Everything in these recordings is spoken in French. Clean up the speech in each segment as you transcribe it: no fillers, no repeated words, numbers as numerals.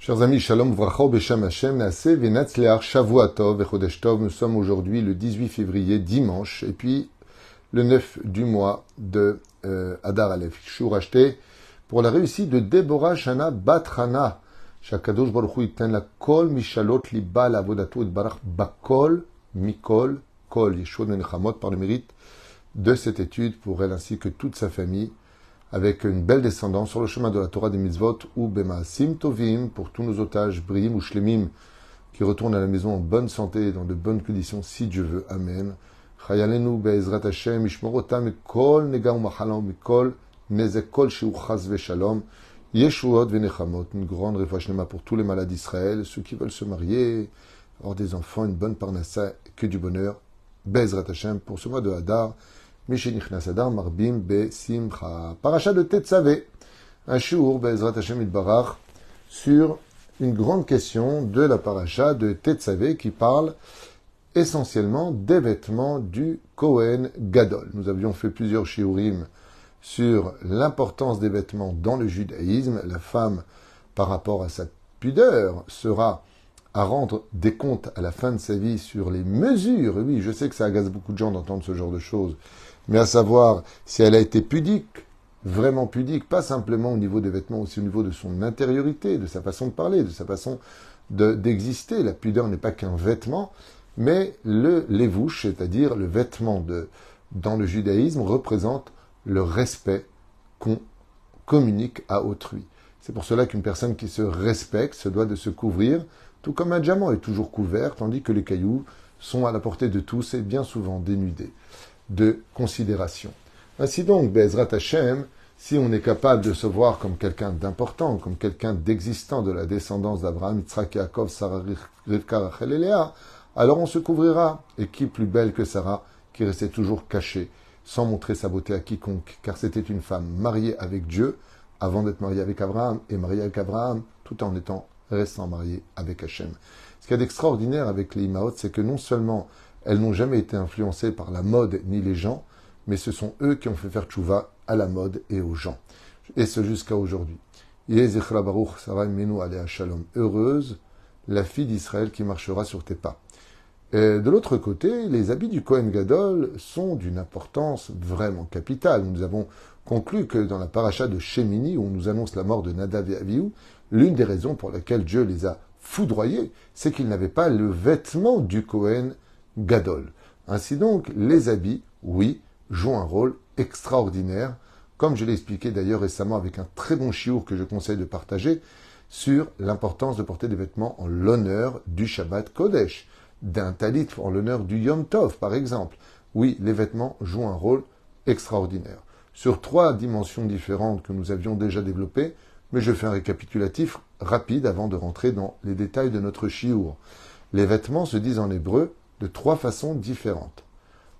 Chers amis, Shalom Vracha Beshem Hashem, Naaseh Venatzleach Shavua Tov Vechodesh Tov. Nous sommes aujourd'hui le 18 février, dimanche, et puis le 9 du mois de Adar Aleph. Shur acheté pour la réussite de Déborah Shana Batrana. Shakadosh Baruch Hu Yiten la Kol Mishalot Liba la Avodato et Barach Bakol Mikol Kol Yeshua Ben Nechamot par le mérite de cette étude pour elle ainsi que toute sa famille, avec une belle descendance sur le chemin de la Torah des mitzvot ou bemaasim tovim pour tous nos otages briim ou shlemim qui retournent à la maison en bonne santé et dans de bonnes conditions si Dieu veut. Amen. Chayalenu be'ezrat Hashem ishmorotam mikol nega umachala mikol nezek kol sheu chas v'shalom yeshuot v'nechamot. Une grande refuah shlema pour tous les malades d'Israël, ceux qui veulent se marier, avoir des enfants, une bonne parnassa, que du bonheur. Be'ezrat Hashem pour ce mois de Hadar. Mishenichnas Adar Marbim Be Simcha. Paracha de Tetzavé. Un shiur Be'ezrat Hashem Itbarach sur une grande question de la paracha de Tetzavé qui parle essentiellement des vêtements du Kohen Gadol. Nous avions fait plusieurs shiurim sur l'importance des vêtements dans le judaïsme. La femme, par rapport à sa pudeur, sera à rendre des comptes à la fin de sa vie sur les mesures. Oui, je sais que ça agace beaucoup de gens d'entendre ce genre de choses. Mais à savoir si elle a été pudique, vraiment pudique, pas simplement au niveau des vêtements, aussi au niveau de son intériorité, de sa façon de parler, de sa façon d'exister. La pudeur n'est pas qu'un vêtement, mais le levouche, c'est-à-dire le vêtement dans le judaïsme, représente le respect qu'on communique à autrui. C'est pour cela qu'une personne qui se respecte se doit de se couvrir, tout comme un diamant est toujours couvert, tandis que les cailloux sont à la portée de tous et bien souvent dénudés de considération. Ainsi donc, Be'ezrat Hashem, si on est capable de se voir comme quelqu'un d'important, comme quelqu'un d'existant de la descendance d'Abraham, Yitzhak, Yaakov, Sarah, Rivka, Rachel et Léa, alors on se couvrira. Et qui plus belle que Sarah, qui restait toujours cachée, sans montrer sa beauté à quiconque, car c'était une femme mariée avec Dieu, avant d'être mariée avec Abraham, et mariée avec Abraham, tout en restant mariée avec Hashem. Ce qu'il y a d'extraordinaire avec les Imaot, c'est que non seulement elles n'ont jamais été influencées par la mode ni les gens, mais ce sont eux qui ont fait faire tchouva à la mode et aux gens. Et ce jusqu'à aujourd'hui. Heureuse la fille d'Israël qui marchera sur tes pas. Et de l'autre côté, les habits du Kohen Gadol sont d'une importance vraiment capitale. Nous avons conclu que dans la paracha de Shemini, où on nous annonce la mort de Nadav et Avihu, l'une des raisons pour lesquelles Dieu les a foudroyés, c'est qu'ils n'avaient pas le vêtement du Kohen Gadol. Ainsi donc, les habits, oui, jouent un rôle extraordinaire, comme je l'ai expliqué d'ailleurs récemment avec un très bon chiour que je conseille de partager, sur l'importance de porter des vêtements en l'honneur du Shabbat Kodesh, d'un talit en l'honneur du Yom Tov, par exemple. Oui, les vêtements jouent un rôle extraordinaire. Sur 3 dimensions différentes que nous avions déjà développées, mais je fais un récapitulatif rapide avant de rentrer dans les détails de notre chiour. Les vêtements se disent en hébreu de 3 façons différentes.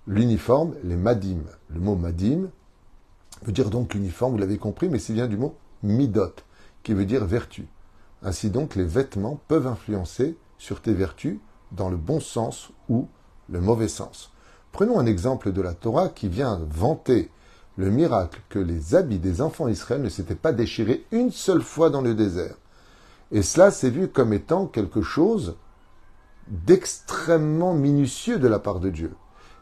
L'uniforme, les madim. Le mot madim veut dire donc uniforme, vous l'avez compris, mais c'est bien du mot midot, qui veut dire vertu. Ainsi donc, les vêtements peuvent influencer sur tes vertus dans le bon sens ou le mauvais sens. Prenons un exemple de la Torah qui vient vanter le miracle que les habits des enfants d'Israël ne s'étaient pas déchirés une seule fois dans le désert. Et cela s'est vu comme étant quelque chose d'extrêmement minutieux de la part de Dieu.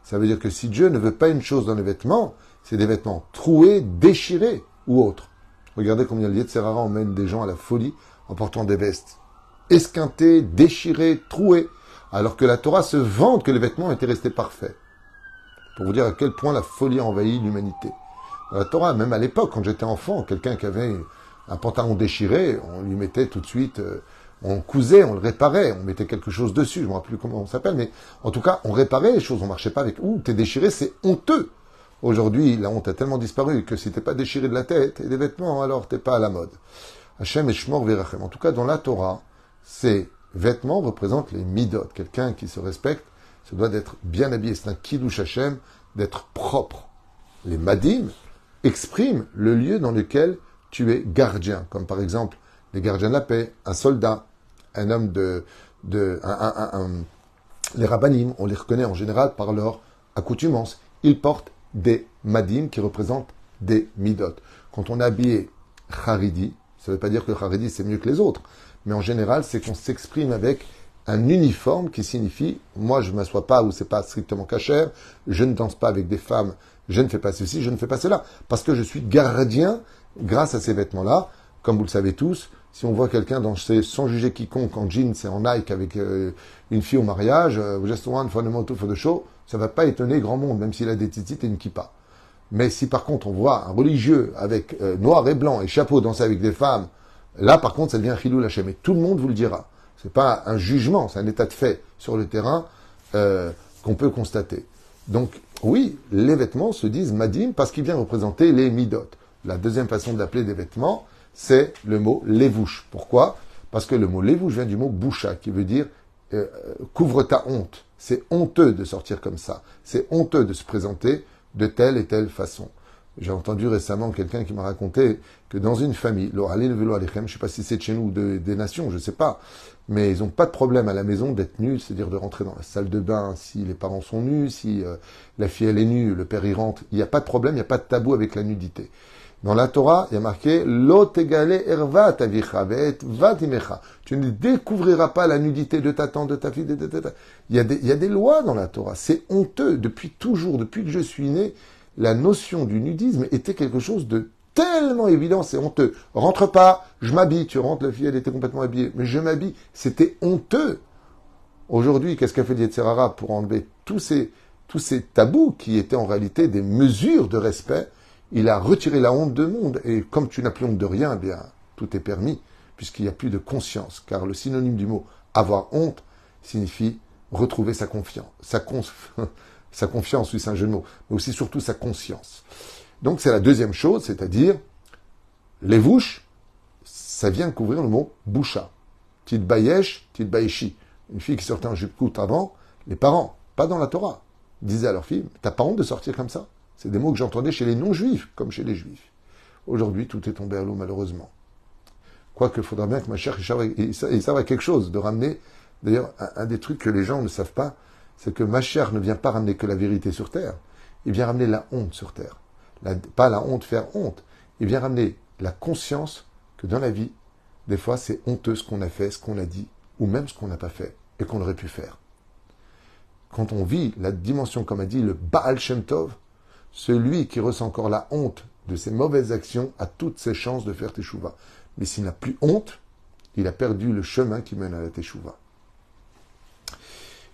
Ça veut dire que si Dieu ne veut pas une chose dans les vêtements, c'est des vêtements troués, déchirés ou autres. Regardez combien le Yetzer Hara emmène des gens à la folie en portant des vestes esquintées, déchirées, trouées, alors que la Torah se vante que les vêtements étaient restés parfaits. Pour vous dire à quel point la folie a envahi l'humanité. Dans la Torah, même à l'époque, quand j'étais enfant, quelqu'un qui avait un pantalon déchiré, on lui mettait tout de suite... on cousait, on le réparait, on mettait quelque chose dessus, je ne me rappelle plus comment on s'appelle, mais en tout cas, on réparait les choses, on marchait pas avec. Ouh, t'es déchiré, c'est honteux. Aujourd'hui, la honte a tellement disparu que si t'es pas déchiré de la tête et des vêtements, alors t'es pas à la mode. Hachem et Shmor Verachem. En tout cas, dans la Torah, ces vêtements représentent les midot. Quelqu'un qui se respecte se doit d'être bien habillé. C'est un kiddush Hachem, d'être propre. Les madim expriment le lieu dans lequel tu es gardien, comme par exemple les gardiens de la paix, un soldat, un homme les rabbanim, on les reconnaît en général par leur accoutumance. Ils portent des madim qui représentent des midot. Quand on est habillé charidi, Ça ne veut pas dire que le Haredi c'est mieux que les autres, mais en général, c'est qu'on s'exprime avec un uniforme qui signifie moi je ne m'assois pas où c'est pas strictement cachère, je ne danse pas avec des femmes, je ne fais pas ceci, je ne fais pas cela, parce que je suis gardien grâce à ces vêtements-là. Comme vous le savez tous, si on voit quelqu'un danser sans juger quiconque en jeans et en Nike avec une fille au mariage, just one for the moto for the show, ça va pas étonner grand monde, même s'il a des titites et une kippa. Mais si par contre on voit un religieux avec noir et blanc et chapeau danser avec des femmes, là par contre ça devient Chilul Hashem. Et tout le monde vous le dira. C'est pas un jugement, c'est un état de fait sur le terrain qu'on peut constater. Donc oui, les vêtements se disent madim parce qu'ils viennent représenter les midot. La deuxième façon d'appeler des vêtements, c'est le mot levouche. Pourquoi? Parce que le mot levouche vient du mot boucha, qui veut dire couvre ta honte. C'est honteux de sortir comme ça. C'est honteux de se présenter de telle et telle façon. J'ai entendu récemment quelqu'un qui m'a raconté que dans une famille, je ne sais pas si c'est de chez nous ou des nations, je ne sais pas, mais ils n'ont pas de problème à la maison d'être nus, c'est-à-dire de rentrer dans la salle de bain si les parents sont nus, si la fille elle est nue, le père y rentre. Il n'y a pas de problème, il n'y a pas de tabou avec la nudité. Dans la Torah, il y a marqué Lo tegale ervat avicha ve'et vatimecha. Tu ne découvriras pas la nudité de ta tante, de ta fille, Il y a des lois dans la Torah. C'est honteux. Depuis toujours, depuis que je suis né, la notion du nudisme était quelque chose de tellement évident, c'est honteux. Rentre pas, je m'habille. Tu rentres, la fille, elle était complètement habillée. Mais je m'habille. C'était honteux. Aujourd'hui, qu'est-ce qu'a fait Yetzirah pour enlever tous ces tabous qui étaient en réalité des mesures de respect? Il a retiré la honte de monde. Et comme tu n'as plus honte de rien, eh bien, tout est permis, puisqu'il n'y a plus de conscience. Car le synonyme du mot avoir honte signifie retrouver sa confiance. Sa confiance, oui, c'est un jeu de mots, mais aussi surtout sa conscience. Donc c'est la deuxième chose, c'est-à-dire les vouches, ça vient couvrir le mot boucha. Petite bayesh, petite bayeshi. Une fille qui sortait en jupe courte avant, les parents, pas dans la Torah, disaient à leur fille, t'as pas honte de sortir comme ça? C'est des mots que j'entendais chez les non-juifs, comme chez les juifs. Aujourd'hui, tout est tombé à l'eau, malheureusement. Quoique, il faudra bien que ma chère, il savent quelque chose, de ramener, d'ailleurs, un des trucs que les gens ne savent pas, c'est que Mashiach ne vient pas ramener que la vérité sur terre, il vient ramener la honte sur terre. Pas la honte, faire honte. Il vient ramener la conscience que dans la vie, des fois, c'est honteux ce qu'on a fait, ce qu'on a dit, ou même ce qu'on n'a pas fait, et qu'on aurait pu faire. Quand on vit la dimension, comme a dit le Baal Shem Tov, celui qui ressent encore la honte de ses mauvaises actions a toutes ses chances de faire Teshuvah. Mais s'il n'a plus honte, il a perdu le chemin qui mène à la Teshuvah.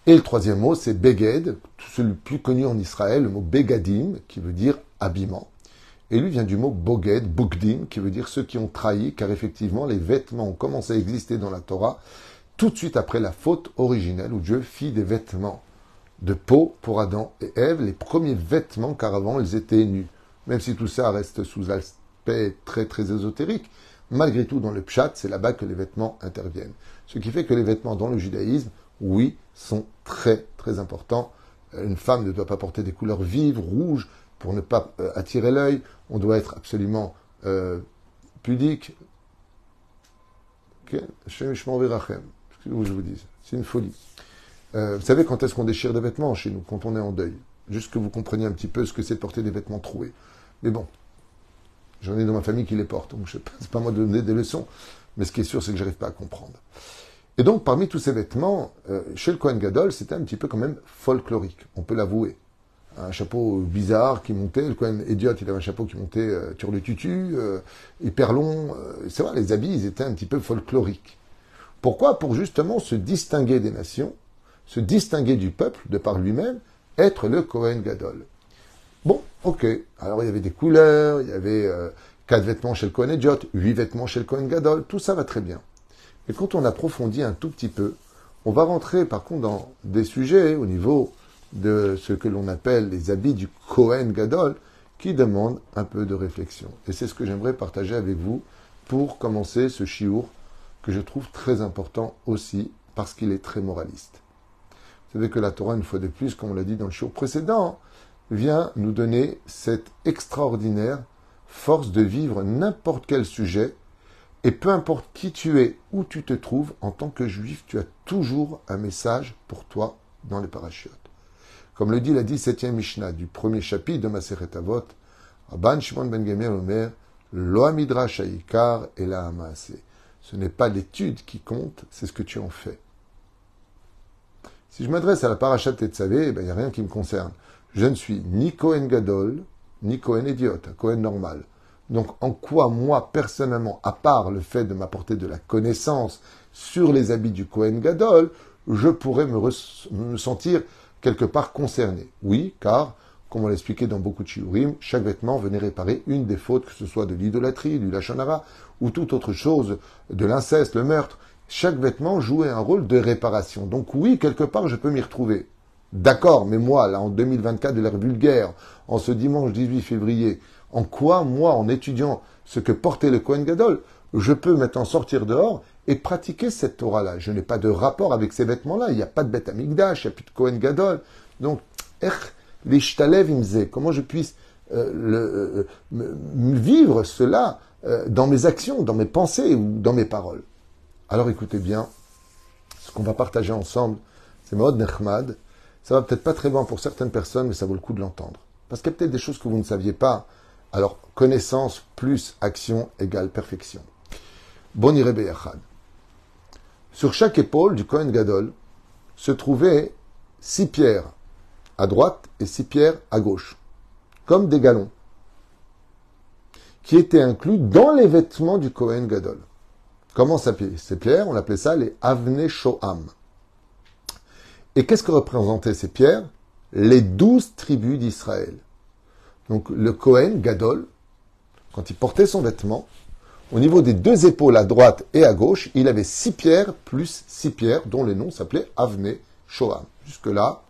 Et le troisième mot, c'est Beged, celui le plus connu en Israël, le mot Begadim, qui veut dire habillement. Et lui vient du mot Boged, Bogdim, qui veut dire ceux qui ont trahi, car effectivement, les vêtements ont commencé à exister dans la Torah tout de suite après la faute originelle, où Dieu fit des vêtements de peau pour Adam et Ève, les premiers vêtements, car avant, ils étaient nus. Même si tout ça reste sous aspect très, très ésotérique, malgré tout, dans le Pshat, c'est là-bas que les vêtements interviennent. Ce qui fait que les vêtements dans le judaïsme, oui, sont très, très importants. Une femme ne doit pas porter des couleurs vives, rouges, pour ne pas attirer l'œil. On doit être absolument pudique. Je m'en vais rachem. Je vous dis, c'est une folie. Vous savez quand est-ce qu'on déchire des vêtements chez nous? Quand on est en deuil. Juste que vous compreniez un petit peu ce que c'est de porter des vêtements troués. Mais bon, j'en ai dans ma famille qui les portent, donc c'est pas moi de donner des leçons. Mais ce qui est sûr, c'est que j'arrive pas à comprendre. Et donc, parmi tous ces vêtements, chez le Kohen Gadol, c'était un petit peu quand même folklorique, on peut l'avouer. Un chapeau bizarre qui montait, le Kohen Ediot, il avait un chapeau qui montait sur le tutu, hyper long. C'est vrai, les habits, ils étaient un petit peu folkloriques. Pourquoi? Pour justement se distinguer des nations, se distinguer du peuple, de par lui-même, être le Kohen Gadol. Bon, ok. Alors, il y avait des couleurs, il y avait 4 vêtements chez le Kohen Ediot, 8 vêtements chez le Kohen Gadol, tout ça va très bien. Et quand on approfondit un tout petit peu, on va rentrer par contre dans des sujets au niveau de ce que l'on appelle les habits du Kohen Gadol, qui demandent un peu de réflexion. Et c'est ce que j'aimerais partager avec vous pour commencer ce shiur, que je trouve très important aussi, parce qu'il est très moraliste. Vous savez que la Torah, une fois de plus, comme on l'a dit dans le shiur précédent, vient nous donner cette extraordinaire force de vivre n'importe quel sujet. Et peu importe qui tu es, où tu te trouves, en tant que juif, tu as toujours un message pour toi dans les parachutes. Comme le dit la 17e Mishnah du premier chapitre de Masechet Avot, Rabban Shimon ben Gamliel Omer, Lo hamidrash haikar et la hamaase. Ce n'est pas l'étude qui compte, c'est ce que tu en fais. Si je m'adresse à la parashat Tetzavé, il n'y a rien qui me concerne. Je ne suis ni Kohen Gadol, ni Kohen Idiot, un Kohen normal. Donc, en quoi, moi, personnellement, à part le fait de m'apporter de la connaissance sur les habits du Kohen Gadol, je pourrais me sentir quelque part concerné. Oui, car, comme on l'a expliqué dans beaucoup de shiurim, chaque vêtement venait réparer une des fautes, que ce soit de l'idolâtrie, du lashon hara, ou toute autre chose, de l'inceste, le meurtre. Chaque vêtement jouait un rôle de réparation. Donc oui, quelque part, je peux m'y retrouver. D'accord, mais moi, là, en 2024 de l'ère vulgaire, en ce dimanche 18 février, en quoi, moi, en étudiant ce que portait le Kohen Gadol, je peux maintenant sortir dehors et pratiquer cette Torah-là. Je n'ai pas de rapport avec ces vêtements-là. Il n'y a pas de Beth Amikdash, il n'y a plus de Kohen Gadol. Donc, l'ishtalev imze, comment je puisse vivre cela dans mes actions, dans mes pensées ou dans mes paroles. Alors écoutez bien, ce qu'on va partager ensemble, c'est Maod Nechmad. Ça va peut-être pas très bien pour certaines personnes, mais ça vaut le coup de l'entendre. Parce qu'il y a peut-être des choses que vous ne saviez pas. Alors, connaissance plus action égale perfection. Bon iré beyachad. Sur chaque épaule du Kohen Gadol se trouvaient 6 pierres à droite et 6 pierres à gauche, comme des galons, qui étaient inclus dans les vêtements du Kohen Gadol. Comment s'appelaient ces pierres? On appelait ça les Avnei Shoham. Et qu'est-ce que représentaient ces pierres? Les 12 tribus d'Israël. Donc le Kohen Gadol, quand il portait son vêtement, au niveau des 2 épaules à droite et à gauche, il avait 6 pierres plus 6 pierres dont les noms s'appelaient Avnei Shoham. Jusque-là,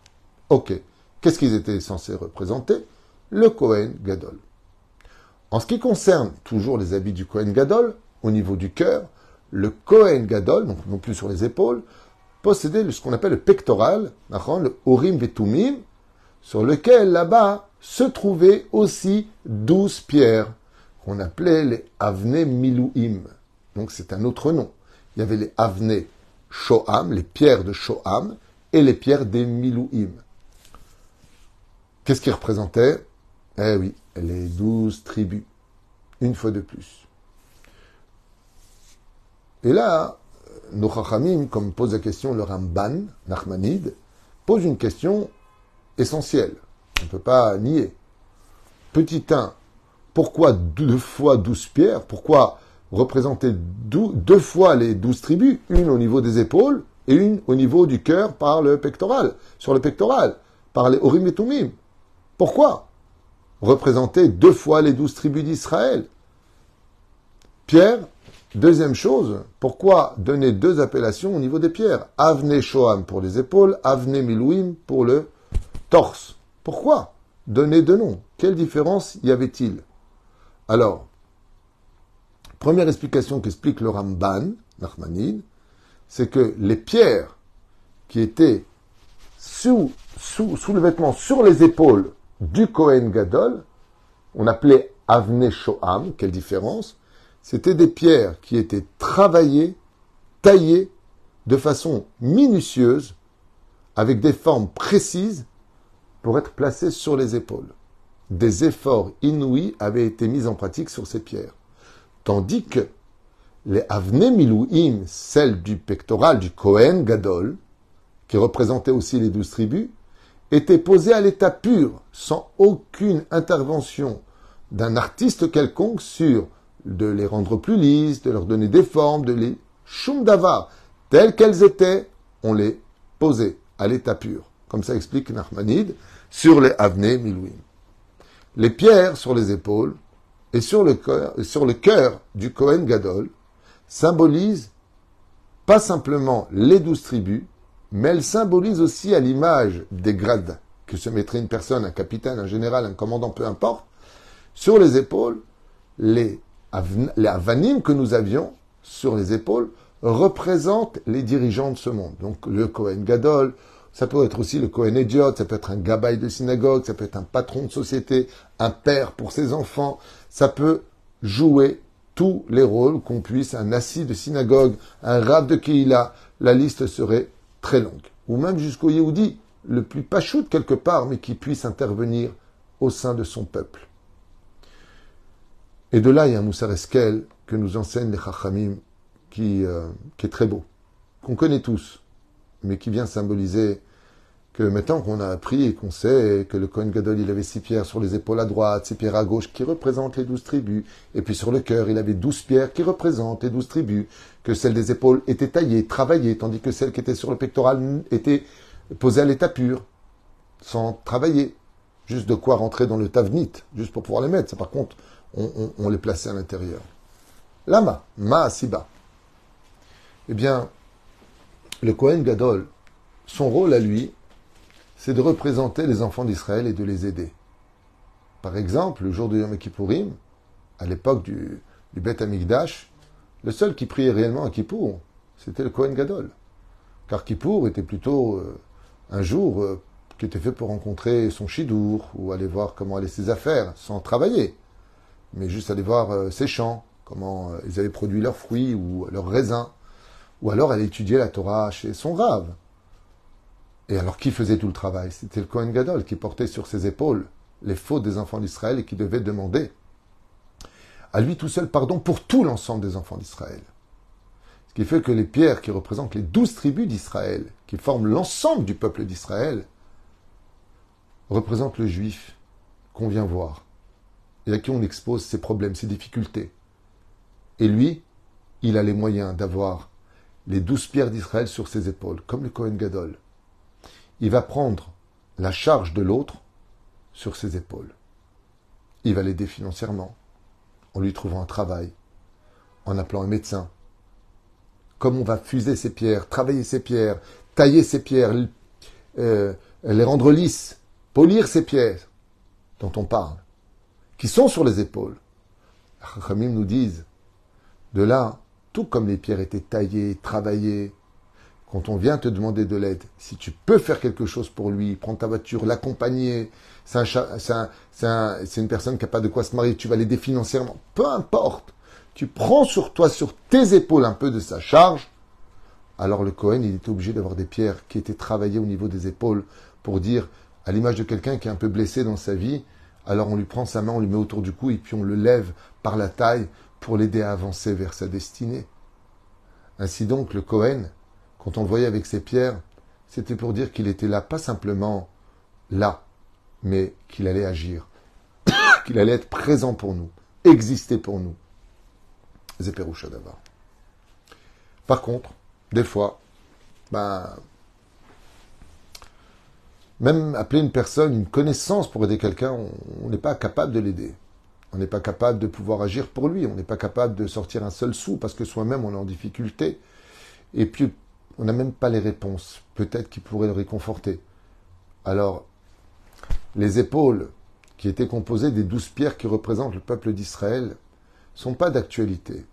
ok. Qu'est-ce qu'ils étaient censés représenter? Le Kohen Gadol. En ce qui concerne toujours les habits du Kohen Gadol, au niveau du cœur, le Kohen Gadol, donc non plus sur les épaules, possédait ce qu'on appelle le pectoral, le Urim Vetumim, sur lequel là-bas se trouvaient aussi 12 pierres, qu'on appelait les Avnei Miluim. Donc c'est un autre nom. Il y avait les Avnei Shoham, les pierres de Shoham, et les pierres des Miluim. Qu'est-ce qui représentait? Eh oui, les 12 tribus, une fois de plus. Et là, nos Chachamim, comme pose la question le Ramban, Nachmanide, pose une question essentielle. On ne peut pas nier. Petit 1, pourquoi 2 fois 12 pierres? Pourquoi représenter 2 fois les 12 tribus? Une au niveau des épaules et une au niveau du cœur par le pectoral, sur le pectoral, par les Urim et Tumim. Pourquoi représenter 2 fois les 12 tribus d'Israël? Pierre, deuxième chose, pourquoi donner 2 appellations au niveau des pierres? Avnei Shoham pour les épaules, Avnei Miluim pour le torse. Pourquoi donner 2 noms? Quelle différence y avait-il? Alors, première explication qu'explique le Ramban, Nachmanide, c'est que les pierres qui étaient sous le vêtement, sur les épaules du Kohen Gadol, on appelait Avnei Shoham, quelle différence? C'était des pierres qui étaient travaillées, taillées de façon minutieuse, avec des formes précises pour être placées sur les épaules. Des efforts inouïs avaient été mis en pratique sur ces pierres. Tandis que les Avnei Miluim, celles du pectoral du Kohen Gadol, qui représentaient aussi les 12 tribus, étaient posées à l'état pur, sans aucune intervention d'un artiste quelconque sur de les rendre plus lisses, de leur donner des formes, de les shum davar, telles qu'elles étaient, on les posait à l'état pur. Comme ça explique Nachmanide, sur les Avnei Miluim. Les pierres sur les épaules et sur le cœur du Kohen Gadol symbolisent pas simplement les 12 tribus, mais elles symbolisent aussi à l'image des grades que se mettrait une personne, un capitaine, un général, un commandant, peu importe, sur les épaules, les avanim que nous avions sur les épaules représentent les dirigeants de ce monde. Donc le Kohen Gadol, ça peut être aussi le Kohen Idiot, ça peut être un gabaï de synagogue, ça peut être un patron de société, un père pour ses enfants, ça peut jouer tous les rôles qu'on puisse, un assis de synagogue, un rab de Kehila, la liste serait très longue. Ou même jusqu'au Yehudi, le plus pachout quelque part, mais qui puisse intervenir au sein de son peuple. Et de là, il y a un Moussar Eskel que nous enseignent les Chachamim qui est très beau, qu'on connaît tous, mais qui vient symboliser que maintenant qu'on a appris et qu'on sait que le Kohen Gadol, il avait 6 pierres sur les épaules à droite, 6 pierres à gauche qui représentent les 12 tribus, et puis sur le cœur, il avait 12 pierres qui représentent les 12 tribus, que celle des épaules était taillée, travaillée, tandis que celle qui était sur le pectoral était posée à l'état pur, sans travailler. Juste de quoi rentrer dans le tavnit, juste pour pouvoir les mettre. Ça, par contre, on les plaçait à l'intérieur. Lama, Siba. Eh bien, le Kohen Gadol, son rôle à lui, c'est de représenter les enfants d'Israël et de les aider. Par exemple, le jour de Yom Kippourim, à l'époque du Beth Amikdash, le seul qui priait réellement à Kippour, c'était le Kohen Gadol. Car Kippour était plutôt un jour qui était fait pour rencontrer son chidour, ou aller voir comment allaient ses affaires, sans travailler, mais juste aller voir ses champs, comment ils avaient produit leurs fruits ou leurs raisins, ou alors aller étudier la Torah chez son rave. Et alors, qui faisait tout le travail? C'était le Kohen Gadol qui portait sur ses épaules les fautes des enfants d'Israël et qui devait demander à lui tout seul pardon pour tout l'ensemble des enfants d'Israël. Ce qui fait que les pierres qui représentent les 12 tribus d'Israël, qui forment l'ensemble du peuple d'Israël, représentent le juif qu'on vient voir et à qui on expose ses problèmes, ses difficultés. Et lui, il a les moyens d'avoir les 12 pierres d'Israël sur ses épaules, comme le Kohen Gadol. Il va prendre la charge de l'autre sur ses épaules. Il va l'aider financièrement, en lui trouvant un travail, en appelant un médecin. Comme on va fuser ces pierres, travailler ces pierres, tailler ces pierres, les rendre lisses, polir ces pierres dont on parle, qui sont sur les épaules. Les Chachamim nous disent, de là, tout comme les pierres étaient taillées, travaillées, quand on vient te demander de l'aide, si tu peux faire quelque chose pour lui, prendre ta voiture, l'accompagner, c'est une personne qui n'a pas de quoi se marier, tu vas l'aider financièrement, peu importe, tu prends sur toi, sur tes épaules un peu de sa charge, alors le Kohen, il était obligé d'avoir des pierres qui étaient travaillées au niveau des épaules pour dire, à l'image de quelqu'un qui est un peu blessé dans sa vie, alors on lui prend sa main, on lui met autour du cou et puis on le lève par la taille pour l'aider à avancer vers sa destinée. Ainsi donc, le Kohen, quand on le voyait avec ses pierres, c'était pour dire qu'il était là, pas simplement là, mais qu'il allait agir, qu'il allait être présent pour nous, exister pour nous. Zéperoucha d'abord. Par contre, des fois, même appeler une personne, une connaissance pour aider quelqu'un, on n'est pas capable de l'aider. On n'est pas capable de pouvoir agir pour lui. On n'est pas capable de sortir un seul sou parce que soi-même on est en difficulté. Et puis, on n'a même pas les réponses, peut-être qui pourraient le réconforter. Alors, les épaules qui étaient composées des 12 pierres qui représentent le peuple d'Israël ne sont pas d'actualité.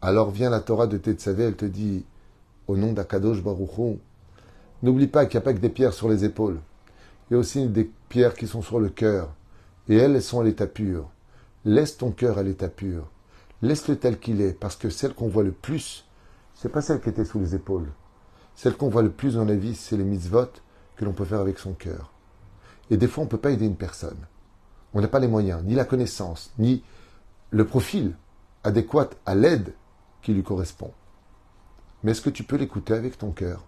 Alors vient la Torah de Tetzavé, elle te dit, au nom d'Akadosh Baruch Hu, n'oublie pas qu'il n'y a pas que des pierres sur les épaules. Il y a aussi des pierres qui sont sur le cœur. Et elles sont à l'état pur. Laisse ton cœur à l'état pur. Laisse-le tel qu'il est, parce que celle qu'on voit le plus, c'est pas celle qui était sous les épaules. Celle qu'on voit le plus dans la vie, c'est les mitzvot que l'on peut faire avec son cœur. Et des fois, on ne peut pas aider une personne. On n'a pas les moyens, ni la connaissance, ni le profil adéquat à l'aide qui lui correspond. Mais est-ce que tu peux l'écouter avec ton cœur?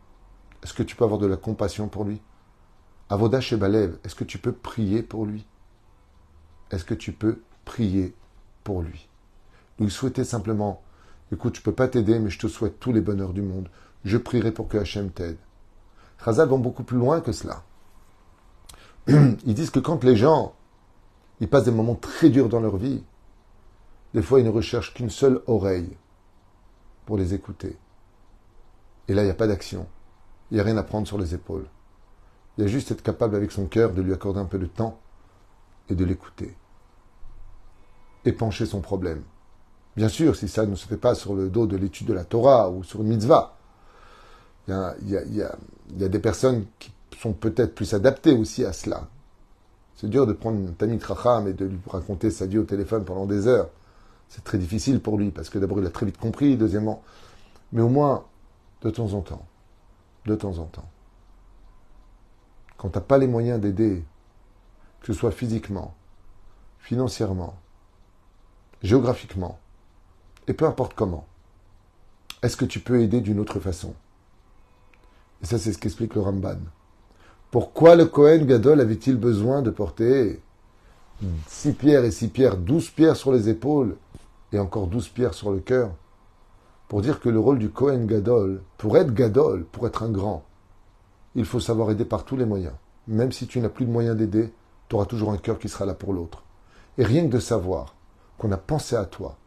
Est-ce que tu peux avoir de la compassion pour lui? Avoda Shebalev, est-ce que tu peux prier pour lui? Est-ce que tu peux prier pour lui? Lui souhaiter simplement, écoute, je ne peux pas t'aider, mais je te souhaite tous les bonheurs du monde. Je prierai pour que Hachem t'aide. Chazal vont beaucoup plus loin que cela. Ils disent que quand les gens, ils passent des moments très durs dans leur vie, des fois ils ne recherchent qu'une seule oreille pour les écouter. Et là, il n'y a pas d'action. Il n'y a rien à prendre sur les épaules. Il y a juste être capable avec son cœur de lui accorder un peu de temps et de l'écouter. Épancher son problème. Bien sûr, si ça ne se fait pas sur le dos de l'étude de la Torah ou sur une mitzvah, il y a des personnes qui sont peut-être plus adaptées aussi à cela. C'est dur de prendre un Tamid Chacham et de lui raconter sa vie au téléphone pendant des heures. C'est très difficile pour lui, parce que d'abord il a très vite compris, deuxièmement. Mais au moins, de temps en temps, quand tu n'as pas les moyens d'aider, que ce soit physiquement, financièrement, géographiquement, et peu importe comment, est-ce que tu peux aider d'une autre façon? Et ça, c'est ce qu'explique le Ramban. Pourquoi le Kohen Gadol avait-il besoin de porter 6 pierres et 6 pierres, 12 pierres sur les épaules et encore 12 pierres sur le cœur? Pour dire que le rôle du Kohen Gadol, pour être un grand, il faut savoir aider par tous les moyens. Même si tu n'as plus de moyens d'aider, tu auras toujours un cœur qui sera là pour l'autre. Et rien que de savoir qu'on a pensé à toi,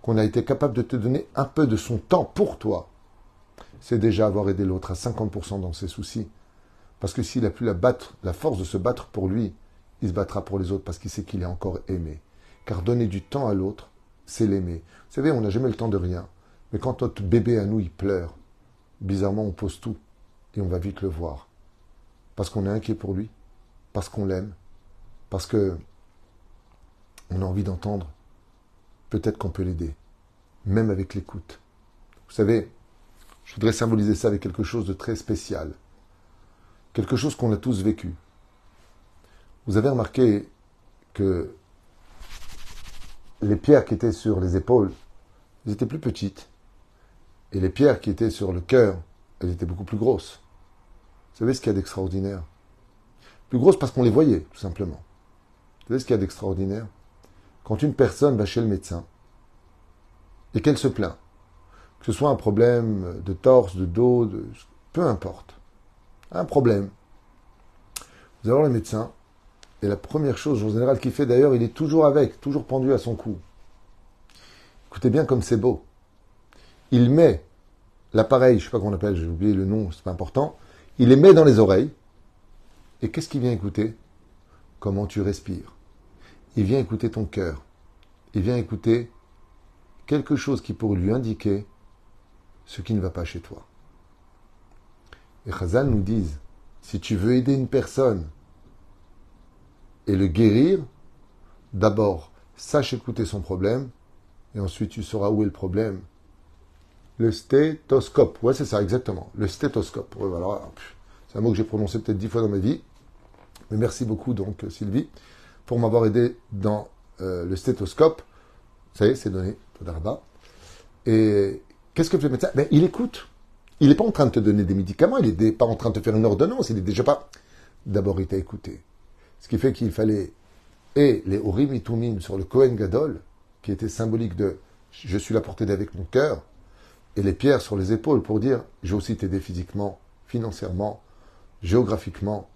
qu'on a été capable de te donner un peu de son temps pour toi, c'est déjà avoir aidé l'autre à 50% dans ses soucis. Parce que s'il n'a plus la force de se battre pour lui, il se battra pour les autres parce qu'il sait qu'il est encore aimé. Car donner du temps à l'autre, c'est l'aimer. Vous savez, on n'a jamais le temps de rien. Mais quand notre bébé à nous, il pleure, bizarrement, on pose tout et on va vite le voir. Parce qu'on est inquiet pour lui, parce qu'on l'aime, parce que on a envie d'entendre. Peut-être qu'on peut l'aider, même avec l'écoute. Vous savez, je voudrais symboliser ça avec quelque chose de très spécial. Quelque chose qu'on a tous vécu. Vous avez remarqué que les pierres qui étaient sur les épaules, elles étaient plus petites. Et les pierres qui étaient sur le cœur, elles étaient beaucoup plus grosses. Vous savez ce qu'il y a d'extraordinaire? Plus grosses parce qu'on les voyait, tout simplement. Vous savez ce qu'il y a d'extraordinaire? Quand une personne va chez le médecin et qu'elle se plaint, que ce soit un problème de torse, de dos, peu importe, un problème, vous allez voir le médecin, et la première chose, en général, qu'il fait d'ailleurs, il est toujours avec, toujours pendu à son cou. Écoutez bien comme c'est beau. Il met l'appareil, je ne sais pas comment on appelle, j'ai oublié le nom, c'est pas important, il les met dans les oreilles, et qu'est-ce qu'il vient écouter? Comment tu respires. Il vient écouter ton cœur. Il vient écouter quelque chose qui pourrait lui indiquer ce qui ne va pas chez toi. Et Chazal nous disent, si tu veux aider une personne et le guérir, d'abord, sache écouter son problème, et ensuite tu sauras où est le problème. Le stéthoscope. Ouais, c'est ça, exactement. Le stéthoscope. Ouais, voilà. C'est un mot que j'ai prononcé peut-être 10 fois dans ma vie. Mais merci beaucoup, donc, Sylvie, pour m'avoir aidé dans le stéthoscope. Ça y est, c'est donné. Todarba. Et qu'est-ce que fait le médecin? Ben, il écoute. Il n'est pas en train de te donner des médicaments. Il n'est pas en train de te faire une ordonnance. Il est déjà pas... D'abord, il t'a écouté. Ce qui fait qu'il fallait... Et les Urim et Tumim sur le Kohen Gadol, qui était symbolique de « je suis là pour t'aider avec mon cœur », et les pierres sur les épaules pour dire « je vais aussi t'aider physiquement, financièrement, géographiquement,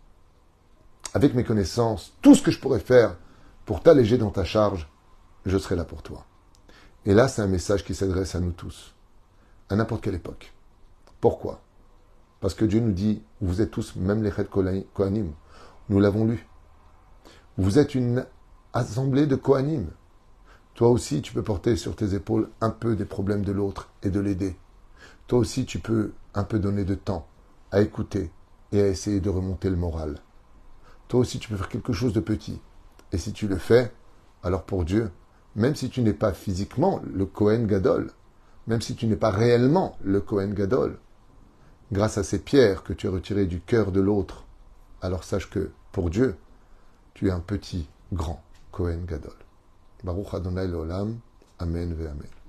avec mes connaissances, tout ce que je pourrais faire pour t'alléger dans ta charge, je serai là pour toi. » Et là, c'est un message qui s'adresse à nous tous, à n'importe quelle époque. Pourquoi? Parce que Dieu nous dit, vous êtes tous, même les Chet Kohanim, nous l'avons lu. Vous êtes une assemblée de Kohanim. Toi aussi, tu peux porter sur tes épaules un peu des problèmes de l'autre et de l'aider. Toi aussi, tu peux un peu donner de temps à écouter et à essayer de remonter le moral. Toi aussi, tu peux faire quelque chose de petit. Et si tu le fais, alors pour Dieu, même si tu n'es pas physiquement le Kohen Gadol, même si tu n'es pas réellement le Kohen Gadol, grâce à ces pierres que tu as retirées du cœur de l'autre, alors sache que, pour Dieu, tu es un petit, grand Kohen Gadol. Baruch Adonai Leolam. Amen ve Amen.